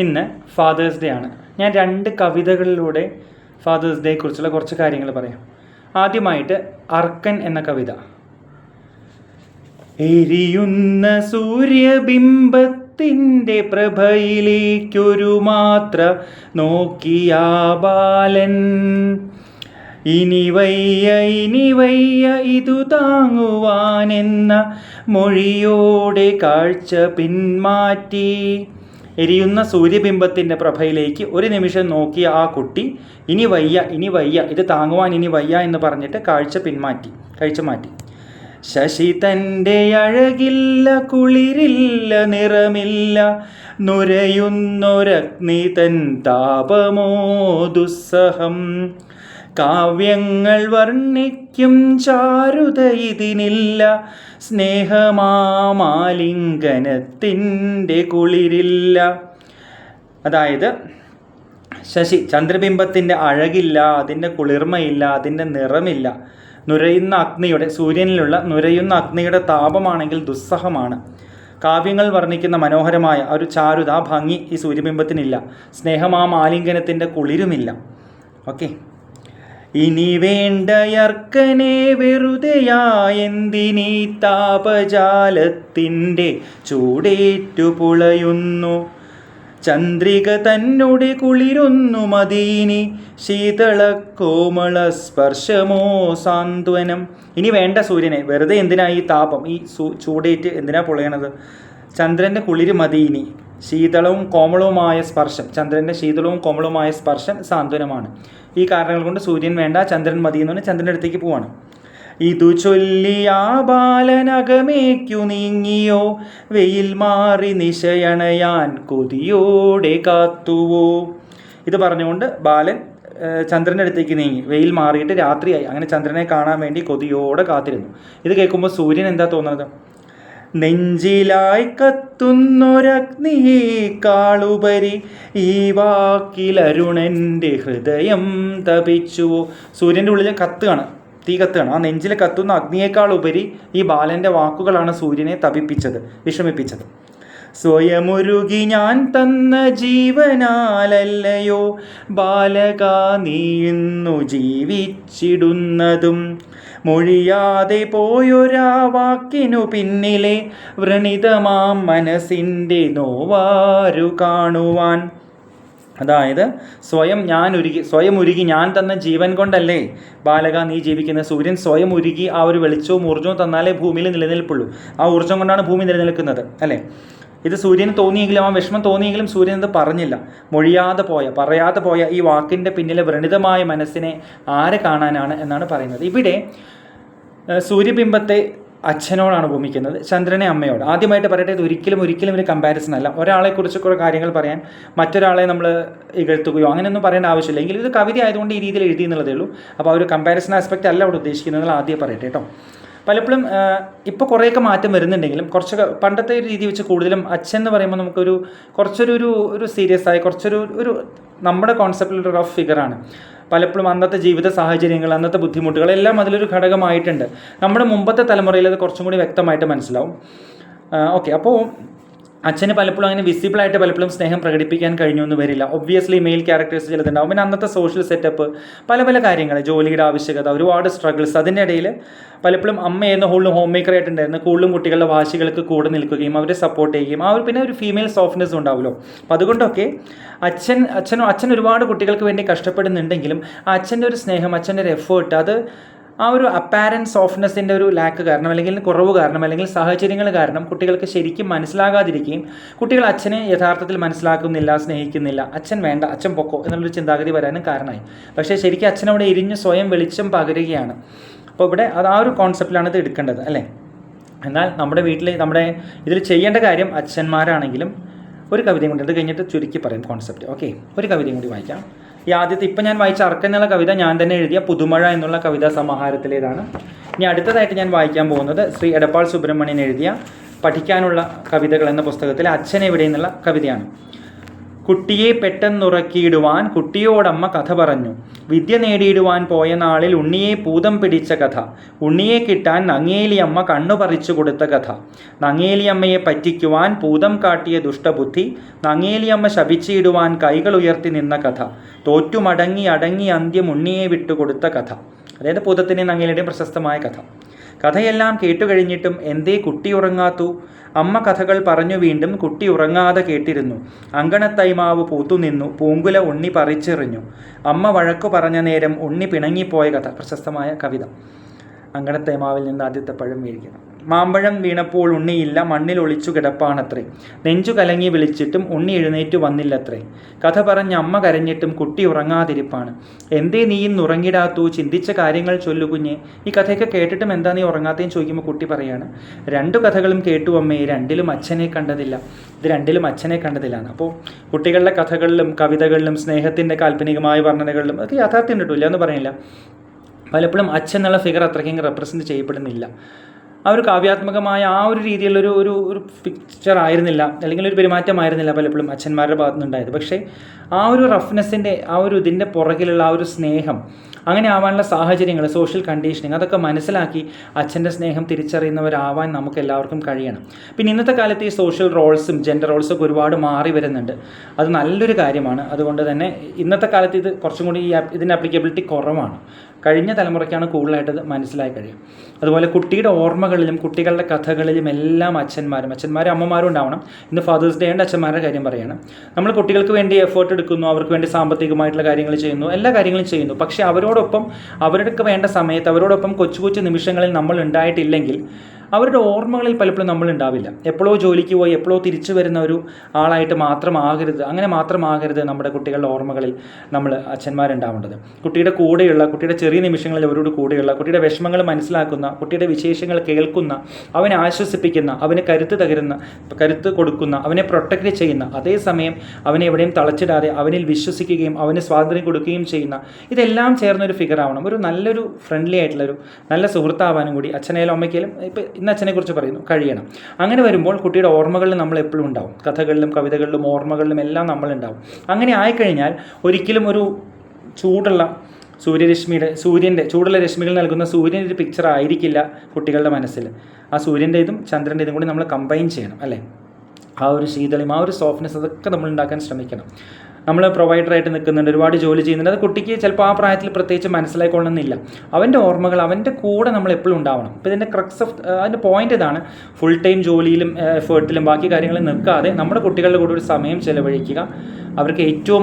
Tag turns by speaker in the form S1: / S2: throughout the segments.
S1: ഇന്ന് fathers day ആണ്. ഞാൻ 2 കവിതകളിലൂടെ ഫാദേഴ്സ് ഡേയെക്കുറിച്ചുള്ള കുറച്ച് കാര്യങ്ങൾ പറയാം. ആദ്യമായിട്ട് അർക്കൻ എന്ന കവിത. എരിയുന്ന സൂര്യബിംബത്തിൻ്റെ പ്രഭയിലേക്കൊരു മാത്ര നോക്കിയാ ബാലൻ, ഇനി വയ്യ ഇതു താങ്ങുവാനെന്ന മൊഴിയോടെ കാഴ്ച പിന്മാറ്റി. എരിയുന്ന സൂര്യബിംബത്തിൻ്റെ പ്രഭയിലേക്ക് ഒരു നിമിഷം നോക്കിയ ആ കുട്ടി ഇനി വയ്യ ഇത് താങ്ങുവാൻ ഇനി വയ്യ എന്ന് പറഞ്ഞിട്ട് കാഴ്ച മാറ്റി. ശശി തൻ്റെ അഴകില്ല, കുളിരില്ല, നിറമില്ല, നുരയുന്നൊരഗ്നി തൻ താപമോ ദുസ്സഹം. കാവ്യങ്ങൾ വർണ്ണിക്കും ചാരുത ഇതിനില്ല, സ്നേഹമാലിംഗനത്തിൻ്റെ കുളിരില്ല. അതായത് ശശി ചന്ദ്രബിംബത്തിൻ്റെ അഴകില്ല, അതിൻ്റെ കുളിർമയില്ല, അതിൻ്റെ നിറമില്ല. നുരയുന്ന അഗ്നിയുടെ, സൂര്യനിലുള്ള നുരയുന്ന അഗ്നിയുടെ താപമാണെങ്കിൽ ദുസ്സഹമാണ്. കാവ്യങ്ങൾ വർണ്ണിക്കുന്ന മനോഹരമായ ഒരു ചാരുത, ആ ഭംഗി ഈ സൂര്യബിംബത്തിനില്ല. സ്നേഹമാലിംഗനത്തിൻ്റെ കുളിരുമില്ല. ഓക്കെ, ഇനി വേണ്ടയർക്കനെ വെറുതെയായെന്തിനീ താപജാലത്തിൻ്റെ ചൂടേറ്റു പുളയുന്നു. ചന്ദ്രിക തന്നോടെ കുളിരൊന്നു മദീനി, ശീതള കോമള സ്പർശമോ സാന്ത്വനം. ഇനി വേണ്ട സൂര്യനെ, വെറുതെ എന്തിനാ ഈ താപം, ഈ ചൂടേറ്റ് എന്തിനാ പൊളയണത്? ചന്ദ്രൻ്റെ കുളിര് മദീനി, ശീതളവും കോമളവുമായ സ്പർശം, ചന്ദ്രൻ്റെ ശീതളവും കോമളവുമായ സ്പർശം സാന്ത്വനമാണ്. ഈ കാരണങ്ങൾ കൊണ്ട് സൂര്യൻ വേണ്ട, ചന്ദ്രൻ മതി എന്ന് പറഞ്ഞാൽ ചന്ദ്രൻ്റെ അടുത്തേക്ക് പോവാണ്. ഇതു ചൊല്ലി ആ ബാലനകമേക്കു നീങ്ങിയോ, വെയിൽ മാറി നിശയണയാൻ കൊതിയോടെ കാത്തുവോ. ഇത് പറഞ്ഞുകൊണ്ട് ബാലൻ ചന്ദ്രൻ്റെ അടുത്തേക്ക് നീങ്ങി. വെയിൽ മാറിയിട്ട് രാത്രിയായി. അങ്ങനെ ചന്ദ്രനെ കാണാൻ വേണ്ടി കൊതിയോടെ കാത്തിരുന്നു. ഇത് കേൾക്കുമ്പോൾ സൂര്യൻ എന്താ തോന്നുന്നത്? നെഞ്ചിലായി കത്തുന്നൊരഗ്നിയേക്കാളുപരി ഈ വാക്കിലരുണൻ്റെ ഹൃദയം തപിച്ചുവോ. സൂര്യൻ്റെ ഉള്ളിൽ തീ കത്തുകയാണ്. ആ നെഞ്ചിൽ കത്തുന്ന അഗ്നിയേക്കാളുപരി ഈ ബാലൻ്റെ വാക്കുകളാണ് സൂര്യനെ തപിപ്പിച്ചത്, വിഷമിപ്പിച്ചത്. സ്വയമുരുകി ഞാൻ തന്ന ജീവനാലല്ലയോ ബാലക നീ ഇന്നു ജീവിച്ചിടുന്നതും. മൊഴിയാതെ പോയൊരാ വാക്കിനു പിന്നിലെ വ്രണിതമാം മനസ്സിൻ്റെ നോവാരു കാണുവാൻ. അതായത് സ്വയം ഉരുകി ഞാൻ തന്ന ജീവൻ കൊണ്ടല്ലേ ബാലക നീ ജീവിക്കുന്നത്. സൂര്യൻ സ്വയം ഉരുകി ആ ഒരു വെളിച്ചവും ഊർജ്ജവും തന്നാലേ ഭൂമിയിൽ നിലനിൽപ്പുള്ളൂ. ആ ഊർജ്ജം കൊണ്ടാണ് ഭൂമി നിലനിൽക്കുന്നത്, അല്ലേ? ഇത് സൂര്യന് തോന്നിയെങ്കിലും, ആ വിഷമം തോന്നിയെങ്കിലും സൂര്യൻ ഇത് പറഞ്ഞില്ല. പറയാതെ പോയ ഈ വാക്കിൻ്റെ പിന്നിലെ വ്രണിതമായ മനസ്സിനെ ആരെ കാണാനാണ് എന്നാണ് പറയുന്നത്. ഇവിടെ സൂര്യബിംബത്തെ അച്ഛനോടാണ് ഭൂമിക്കുന്നത്, ചന്ദ്രനെ അമ്മയോട്. ആദ്യമായിട്ട് പറയട്ടെ, ഇത് ഒരിക്കലും ഒരു കമ്പാരിസൺ അല്ല. ഒരാളെക്കുറിച്ച് കുറേ കാര്യങ്ങൾ പറയാൻ മറ്റൊരാളെ നമ്മൾ ഇകഴ്ത്തുകയോ അങ്ങനെയൊന്നും പറയേണ്ട ആവശ്യമില്ല. എങ്കിലും ഇത് കവിത ആയതുകൊണ്ട് ഈ രീതിയിൽ എഴുതി എന്നുള്ളതേ ഉള്ളൂ. അപ്പോൾ ആ ഒരു കമ്പാരിസൺ ആസ്പെക്റ്റ് അല്ല അവിടെ ഉദ്ദേശിക്കുന്നത്, ആദ്യം പറയട്ടെ കേട്ടോ. പലപ്പോഴും ഇപ്പോൾ കുറേയൊക്കെ മാറ്റം വരുന്നുണ്ടെങ്കിലും കുറച്ചൊക്കെ പണ്ടത്തെ ഒരു രീതി വെച്ച് കൂടുതലും അച്ഛൻ എന്ന് പറയുമ്പോൾ നമുക്കൊരു കുറച്ചൊരു സീരിയസ് ആയി, ഒരു നമ്മുടെ കോൺസെപ്റ്റിലൊരു റഫ് ഫിഗറാണ്. പലപ്പോഴും അന്നത്തെ ജീവിത സാഹചര്യങ്ങൾ, അന്നത്തെ ബുദ്ധിമുട്ടുകൾ എല്ലാം അതിലൊരു ഘടകമായിട്ടുണ്ട്. നമ്മുടെ മുമ്പത്തെ തലമുറയിൽ അത് കുറച്ചും കൂടി വ്യക്തമായിട്ട് മനസ്സിലാവും. ഓക്കെ, അപ്പോൾ അച്ഛന് പലപ്പോഴും അങ്ങനെ വിസിബിളായിട്ട് പലപ്പോഴും സ്നേഹം പ്രകടിപ്പിക്കാൻ കഴിഞ്ഞൊന്നും വരില്ല. ഒബ്വിയസ്ലി മെയിൽ ക്യാരക്ടേഴ്സ് ചിലതുണ്ടാവും. പിന്നെ അന്നത്തെ സോഷ്യൽ സെറ്റപ്പ്, പല കാര്യങ്ങൾ, ജോലിയുടെ ആവശ്യകത, ഒരുപാട് സ്ട്രഗിൾസ്. അതിൻ്റെ ഇടയിൽ പലപ്പോഴും അമ്മയെന്ന ഹോം മേക്കറായിട്ടുണ്ടായിരുന്നു. കൂടുതലും കുട്ടികളുടെ വാശികൾക്ക് കൂടെ നിൽക്കുകയും അവരെ സപ്പോർട്ട് ചെയ്യുകയും പിന്നെ ഒരു ഫീമെയിൽ സോഫ്റ്റ്നെസ് ഉണ്ടാവുമല്ലോ. അപ്പോൾ അതുകൊണ്ടൊക്കെ അച്ഛൻ ഒരുപാട് കുട്ടികൾക്ക് വേണ്ടി കഷ്ടപ്പെടുന്നുണ്ടെങ്കിലും ആ അച്ഛൻ്റെ ഒരു സ്നേഹം, അച്ഛൻ്റെ ഒരു എഫേർട്ട്, അത് ആ ഒരു അപ്പാരൻറ്റ് സോഫ്റ്റ്നെസ്സിൻ്റെ ഒരു ലാക്ക് കാരണം, അല്ലെങ്കിൽ കുറവ് കാരണം, അല്ലെങ്കിൽ സാഹചര്യങ്ങൾ കാരണം കുട്ടികൾക്ക് ശരിക്കും മനസ്സിലാകാതിരിക്കുകയും കുട്ടികൾ അച്ഛനെ യഥാർത്ഥത്തിൽ മനസ്സിലാക്കുന്നില്ല, സ്നേഹിക്കുന്നില്ല, അച്ഛൻ വേണ്ട, അച്ഛൻ പൊക്കോ എന്നുള്ളൊരു ചിന്താഗതി വരാനും കാരണമായി. പക്ഷേ ശരിക്കും അച്ഛനവിടെ ഇരിഞ്ഞ് സ്വയം വെളിച്ചം പകരുകയാണ്. അപ്പോൾ ഇവിടെ ആ ഒരു കോൺസെപ്റ്റിലാണ് ഇത് എടുക്കേണ്ടത്, അല്ലേ? എന്നാൽ നമ്മുടെ ഇതിൽ ചെയ്യേണ്ട കാര്യം, അച്ഛന്മാരാണെങ്കിലും ഒരു കവിതയും കൂടി, അത് കഴിഞ്ഞിട്ട് ചുരുക്കി പറയും കോൺസെപ്റ്റ്. ഓക്കെ, ഒരു കവിതയും കൂടി വായിക്കാം. ഈ ആദ്യത്തെ ഇപ്പം ഞാൻ വായിച്ച അർക്കൻ എന്നുള്ള കവിത ഞാൻ തന്നെ എഴുതിയ പുതുമഴ എന്നുള്ള കവിതാ സമാഹാരത്തിലേതാണ്. ഇനി അടുത്തതായിട്ട് ഞാൻ വായിക്കാൻ പോകുന്നത് ശ്രീ എടപ്പാൾ സുബ്രഹ്മണ്യൻ എഴുതിയ പഠിക്കാനുള്ള കവിതകൾ എന്ന പുസ്തകത്തിലെ അച്ഛനെവിടെ എന്നുള്ള കവിതയാണ്. കുട്ടിയെ പെട്ടെന്നുറക്കിയിടുവാൻ കുട്ടിയോടമ്മ കഥ പറഞ്ഞു. വിദ്യ നേടിയിടുവാൻ പോയ നാളിൽ ഉണ്ണിയെ പൂതം പിടിച്ച കഥ. ഉണ്ണിയെ കിട്ടാൻ നങ്ങേലിയമ്മ കണ്ണു പറിച്ചു കൊടുത്ത കഥ. നങ്ങേലിയമ്മയെ പറ്റിക്കുവാൻ പൂതം കാട്ടിയ ദുഷ്ടബുദ്ധി. നങ്ങേലിയമ്മ ശപിച്ചിടുവാൻ കൈകൾ ഉയർത്തി നിന്ന കഥ. തോറ്റുമടങ്ങി അടങ്ങി അന്ത്യം ഉണ്ണിയെ വിട്ടുകൊടുത്ത കഥ. അതായത് പൂതത്തിൻ്റെയും നങ്ങേലിയുടെയും പ്രശസ്തമായ കഥ. കഥയെല്ലാം കേട്ടുകഴിഞ്ഞിട്ടും എന്തേ കുട്ടി ഉറങ്ങാത്തു? അമ്മ കഥകൾ പറഞ്ഞു വീണ്ടും കുട്ടി ഉറങ്ങാതെ കേട്ടിരുന്നു. അങ്കണത്തൈമാവ് പൂത്തുനിന്നു, പൂങ്കുല ഉണ്ണി പറിച്ചെറിഞ്ഞു. അമ്മ വഴക്കു പറഞ്ഞ നേരം ഉണ്ണി പിണങ്ങിപ്പോയ കഥ. പ്രശസ്തമായ കവിത. അങ്കണത്തൈമാവിൽ നിന്ന് ആദ്യത്തെ പഴം വീഴുകയാണ്. മാമ്പഴം വീണപ്പോൾ ഉണ്ണിയില്ല, മണ്ണിൽ ഒളിച്ചു കിടപ്പാണത്രേ. നെഞ്ചു കലങ്ങി വിളിച്ചിട്ടും ഉണ്ണി എഴുന്നേറ്റു വന്നില്ലത്രേ. കഥ പറഞ്ഞ് അമ്മ കരഞ്ഞിട്ടും കുട്ടി ഉറങ്ങാതിരിപ്പാണ്. എന്തേ നീ ഇന്ന് ഉറങ്ങിടാത്തു? ചിന്തിച്ച കാര്യങ്ങൾ ചൊല്ലു കുഞ്ഞെ. ഈ കഥയൊക്കെ കേട്ടിട്ടും എന്താ നീ ഉറങ്ങാത്തേന്ന് ചോദിക്കുമ്പോൾ കുട്ടി പറയാണ്, 2 കഥകളും കേട്ടു അമ്മേ, രണ്ടിലും അച്ഛനെ കണ്ടതില്ല. ഇത് രണ്ടിലും അച്ഛനെ കണ്ടതില്ലാണ്. അപ്പോൾ കുട്ടികളുടെ കഥകളിലും കവിതകളിലും സ്നേഹത്തിൻ്റെ കാൽപ്പനികമായ വർണ്ണനകളിലും അതൊക്കെ യാഥാർത്ഥ്യം കിട്ടില്ല എന്ന് പറയില്ല. പലപ്പോഴും അച്ഛൻ എന്നുള്ള ഫിഗർ അത്രയ്ക്കും റെപ്രസെൻറ്റ് ചെയ്യപ്പെടുന്നില്ല. ആ ഒരു കാവ്യാത്മകമായ ആ ഒരു രീതിയിലുള്ളൊരു ഒരു ഒരു പിക്ചർ ആയിരുന്നില്ല, അല്ലെങ്കിൽ ഒരു പെരുമാറ്റമായിരുന്നില്ല പലപ്പോഴും അച്ഛന്മാരുടെ ഭാഗത്തു നിന്നുണ്ടായത്. പക്ഷേ ആ ഒരു റഫ്നെസ്സിൻ്റെ ആ ഒരു ഇതിൻ്റെ പുറകിലുള്ള ആ ഒരു സ്നേഹം, അങ്ങനെ ആവാനുള്ള സാഹചര്യങ്ങൾ, സോഷ്യൽ കണ്ടീഷനിങ്, അതൊക്കെ മനസ്സിലാക്കി അച്ഛൻ്റെ സ്നേഹം തിരിച്ചറിയുന്നവരാവാൻ നമുക്ക് എല്ലാവർക്കും കഴിയണം. പിന്നെ ഇന്നത്തെ കാലത്ത് ഈ സോഷ്യൽ റോൾസും ജെൻഡർ റോൾസൊക്കെ ഒരുപാട് മാറി വരുന്നുണ്ട്. അത് നല്ലൊരു കാര്യമാണ്. അതുകൊണ്ട് തന്നെ ഇന്നത്തെ കാലത്ത് ഇത് കുറച്ചും കൂടി ഇതിൻ്റെ ആപ്ലിക്കബിലിറ്റി കുറവാണ്. കഴിഞ്ഞ തലമുറയ്ക്കാണ് കൂടുതലായിട്ടത് മനസ്സിലായി കഴിയും. അതുപോലെ കുട്ടിയുടെ ഓർമ്മകളിലും കുട്ടികളുടെ കഥകളിലും എല്ലാം അച്ഛന്മാരും അമ്മമാരും ഉണ്ടാവണം. ഇന്ന് ഫാദേഴ്സ് ഡേ ഉണ്ട്, അച്ഛന്മാരുടെ കാര്യം പറയണം. നമ്മൾ കുട്ടികൾക്ക് വേണ്ടി എഫേർട്ട് എടുക്കുന്നു, അവർക്ക് വേണ്ടി സാമ്പത്തികമായിട്ടുള്ള കാര്യങ്ങൾ ചെയ്യുന്നു, എല്ലാ കാര്യങ്ങളും ചെയ്യുന്നു. പക്ഷേ അവരോടൊപ്പം അവർക്ക് വേണ്ട സമയത്ത് അവരോടൊപ്പം കൊച്ചു കൊച്ചു നിമിഷങ്ങളിൽ നമ്മൾ ഉണ്ടായിട്ടില്ലെങ്കിൽ അവരുടെ ഓർമ്മകളിൽ പലപ്പോഴും നമ്മൾ ഉണ്ടാവില്ല. എപ്പോഴോ ജോലിക്ക് പോയി എപ്പോഴോ തിരിച്ചു വരുന്ന ഒരു ആളായിട്ട് മാത്രമാകരുത്, അങ്ങനെ മാത്രമാകരുത് നമ്മുടെ കുട്ടികളുടെ ഓർമ്മകളിൽ നമ്മൾ അച്ഛന്മാരുണ്ടാവേണ്ടത്. കുട്ടിയുടെ കൂടെയുള്ള, കുട്ടിയുടെ ചെറിയ നിമിഷങ്ങളിൽ അവരോട് കൂടെയുള്ള, കുട്ടിയുടെ വിഷമങ്ങൾ മനസ്സിലാക്കുന്ന, കുട്ടിയുടെ വിശേഷങ്ങൾ കേൾക്കുന്ന, അവനെ ആശ്വസിപ്പിക്കുന്ന, അവന് കരുത്ത് കൊടുക്കുന്ന, അവനെ പ്രൊട്ടക്റ്റ് ചെയ്യുന്ന, അതേസമയം അവനെ എവിടെയും തളച്ചിടാതെ അവനിൽ വിശ്വസിക്കുകയും അവന് സ്വാതന്ത്ര്യം കൊടുക്കുകയും ചെയ്യുന്ന, ഇതെല്ലാം ചേർന്നൊരു ഫിഗർ ആവണം. ഒരു നല്ലൊരു ഫ്രണ്ട്ലി ആയിട്ടുള്ളൊരു നല്ല സുഹൃത്താവാനും കൂടി അച്ഛനായാലും അമ്മയ്ക്കായാലും, ഇപ്പോൾ ഇന്ന് അച്ഛനെക്കുറിച്ച് പറയുന്നു, കഴിയണം. അങ്ങനെ വരുമ്പോൾ കുട്ടിയുടെ ഓർമ്മകളിൽ നമ്മൾ എപ്പോഴും ഉണ്ടാവും. കഥകളിലും കവിതകളിലും ഓർമ്മകളിലും എല്ലാം നമ്മളുണ്ടാവും. അങ്ങനെ ആയിക്കഴിഞ്ഞാൽ ഒരിക്കലും ഒരു സൂര്യൻ്റെ ചൂടുള്ള രശ്മികൾ നൽകുന്ന സൂര്യൻ്റെ ഒരു പിക്ചർ ആയിരിക്കില്ല കുട്ടികളുടെ മനസ്സിൽ. ആ സൂര്യൻ്റെ ഇതും ചന്ദ്രൻ്റെ ഇതും കൂടി നമ്മൾ കമ്പൈൻ ചെയ്യണം അല്ലേ. ആ ഒരു ശീതളിമ, ആ ഒരു സോഫ്റ്റ്നെസ്, അതൊക്കെ നമ്മൾ ഉണ്ടാക്കാൻ ശ്രമിക്കണം. നമ്മൾ പ്രൊവൈഡറായിട്ട് നിൽക്കുന്നുണ്ട്, ഒരുപാട് ജോലി ചെയ്യുന്നുണ്ട്. അത് കുട്ടിക്ക് ചിലപ്പോൾ ആ പ്രായത്തിൽ പ്രത്യേകിച്ച് മനസ്സിലായിക്കൊള്ളണമെന്നില്ല. അവൻ്റെ ഓർമ്മകൾ അവൻ്റെ കൂടെ നമ്മൾ എപ്പോഴും ഉണ്ടാവണം. ഇപ്പോൾ ഇതിൻ്റെ ക്രക്സ് ഓഫ് അതിൻ്റെ പോയിൻ്റ് ഇതാണ്. ഫുൾ ടൈം ജോലിയിലും എഫേർട്ടിലും ബാക്കി കാര്യങ്ങളിൽ നിൽക്കാതെ നമ്മുടെ കുട്ടികളുടെ കൂടെ ഒരു സമയം ചിലവഴിക്കുക. അവർക്ക് ഏറ്റവും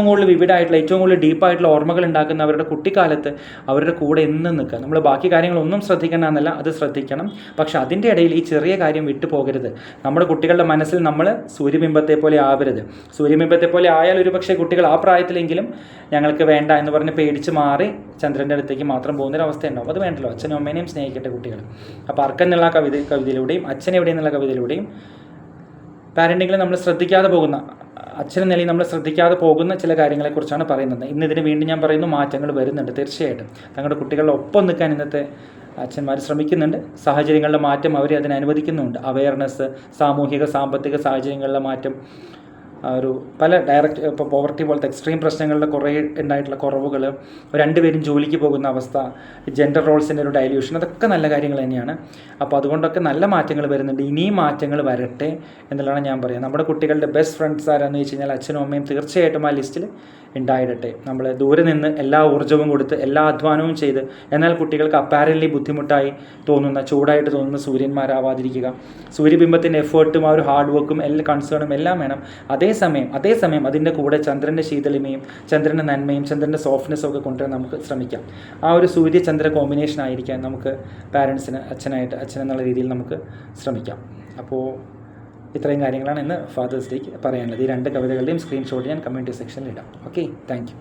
S1: കൂടുതൽ വിവിഡായിട്ടുള്ള, ഏറ്റവും കൂടുതൽ ഡീപ്പായിട്ടുള്ള ഓർമ്മകൾ ഉണ്ടാക്കുന്ന അവരുടെ കുട്ടിക്കാലത്ത് അവരുടെ കൂടെ എന്നും നിൽക്കുക. നമ്മൾ ബാക്കി കാര്യങ്ങളൊന്നും ശ്രദ്ധിക്കണം എന്നല്ല, അത് ശ്രദ്ധിക്കണം. പക്ഷേ അതിൻ്റെ ഇടയിൽ ഈ ചെറിയ കാര്യം വിട്ടു പോകരുത്. നമ്മുടെ കുട്ടികളുടെ മനസ്സിൽ നമ്മൾ സൂര്യബിംബത്തെ പോലെ ആവരുത്. സൂര്യബിംബത്തെ പോലെ ആയാൽ ഒരു പക്ഷേ കുട്ടികൾ ആ പ്രായത്തിലെങ്കിലും ഞങ്ങൾക്ക് വേണ്ട എന്ന് പറഞ്ഞ് പേടിച്ച് മാറി ചന്ദ്രൻ്റെ അടുത്തേക്ക് മാത്രം പോകുന്നൊരവസ്ഥ ഉണ്ടാവും. അത് വേണ്ടല്ലോ. അച്ഛനും അമ്മേനെയും സ്നേഹിക്കട്ടെ കുട്ടികൾ. അപ്പോൾ അർക്കെന്നുള്ള കവിതയിലൂടെയും അച്ഛനെവിടെയെന്നുള്ള കവിതയിലൂടെയും പാരൻറ്റിങ്ങിൽ നമ്മൾ ശ്രദ്ധിക്കാതെ പോകുന്ന, അച്ഛനെന്ന നിലയിൽ നമ്മൾ ശ്രദ്ധിക്കാതെ പോകുന്ന ചില കാര്യങ്ങളെക്കുറിച്ചാണ് പറയുന്നത്. ഇന്നിതിന് വീണ്ടും ഞാൻ പറയുന്നു, മാറ്റങ്ങൾ വരുന്നുണ്ട്. തീർച്ചയായിട്ടും തങ്ങളുടെ കുട്ടികളുടെ ഒപ്പം നിൽക്കാൻ ഇന്നത്തെ അച്ഛന്മാർ ശ്രമിക്കുന്നുണ്ട്. സാഹചര്യങ്ങളുടെ മാറ്റം അവരെ അതിന് അനുവദിക്കുന്നുണ്ട്. അവെയർനെസ്, സാമൂഹിക സാമ്പത്തിക സാഹചര്യങ്ങളിലെ മാറ്റം, ഒരു പല ഇപ്പോൾ പോവർട്ടി പോലത്തെ എക്സ്ട്രീം പ്രശ്നങ്ങളുടെ കുറേ ഉണ്ടായിട്ടുള്ള കുറവുകൾ, രണ്ടുപേരും ജോലിക്ക് പോകുന്ന അവസ്ഥ, ജെൻഡർ റോൾസിൻ്റെ ഒരു ഡൈല്യൂഷൻ, അതൊക്കെ നല്ല കാര്യങ്ങൾ തന്നെയാണ്. അപ്പോൾ അതുകൊണ്ടൊക്കെ നല്ല മാറ്റങ്ങൾ വരുന്നുണ്ട്. ഇനിയും മാറ്റങ്ങൾ വരട്ടെ എന്നുള്ളതാണ് ഞാൻ പറയുക. നമ്മുടെ കുട്ടികളുടെ ബെസ്റ്റ് ഫ്രണ്ട്സ് ആരാന്ന് വെച്ച് കഴിഞ്ഞാൽ അച്ഛനും അമ്മയും തീർച്ചയായിട്ടും ആ ലിസ്റ്റിൽ ഉണ്ടായിടട്ടെ. നമ്മൾ ദൂരെ നിന്ന് എല്ലാ ഊർജ്ജവും കൊടുത്ത് എല്ലാ അധ്വാനവും ചെയ്ത് എന്നാൽ കുട്ടികൾക്ക് അപ്പാരൻ്റ്ലി ബുദ്ധിമുട്ടായി തോന്നുന്ന, ചൂടായിട്ട് തോന്നുന്ന സൂര്യന്മാരാവാതിരിക്കുക. സൂര്യബിംബത്തിൻ്റെ എഫേർട്ടും ആ ഒരു ഹാർഡ് വർക്കും എല്ലാ കൺസേണും എല്ലാം വേണം. അതേസമയം അതിൻ്റെ കൂടെ ചന്ദ്രൻ്റെ ശീതളിമയും ചന്ദ്രൻ്റെ നന്മയും ചന്ദ്രൻ്റെ സോഫ്റ്റ്നെസ്സും ഒക്കെ കൊണ്ടുവരാൻ നമുക്ക് ശ്രമിക്കാം. ആ ഒരു സൂര്യചന്ദ്ര കോമ്പിനേഷൻ ആയിരിക്കാൻ നമുക്ക് പാരൻസിന്, അച്ഛൻ എന്നുള്ള രീതിയിൽ നമുക്ക് ശ്രമിക്കാം. അപ്പോൾ ഇത്രയും കാര്യങ്ങളാണ് ഇന്ന് ഫാദേഴ്സ് ഡേക്ക് പറയാനുള്ളത്. ഈ 2 കവിതകളുടെയും സ്ക്രീൻഷോട്ട് ഞാൻ കമ്മ്യൂണിറ്റി സെക്ഷനിൽ ഇടാം. Okay, thank you.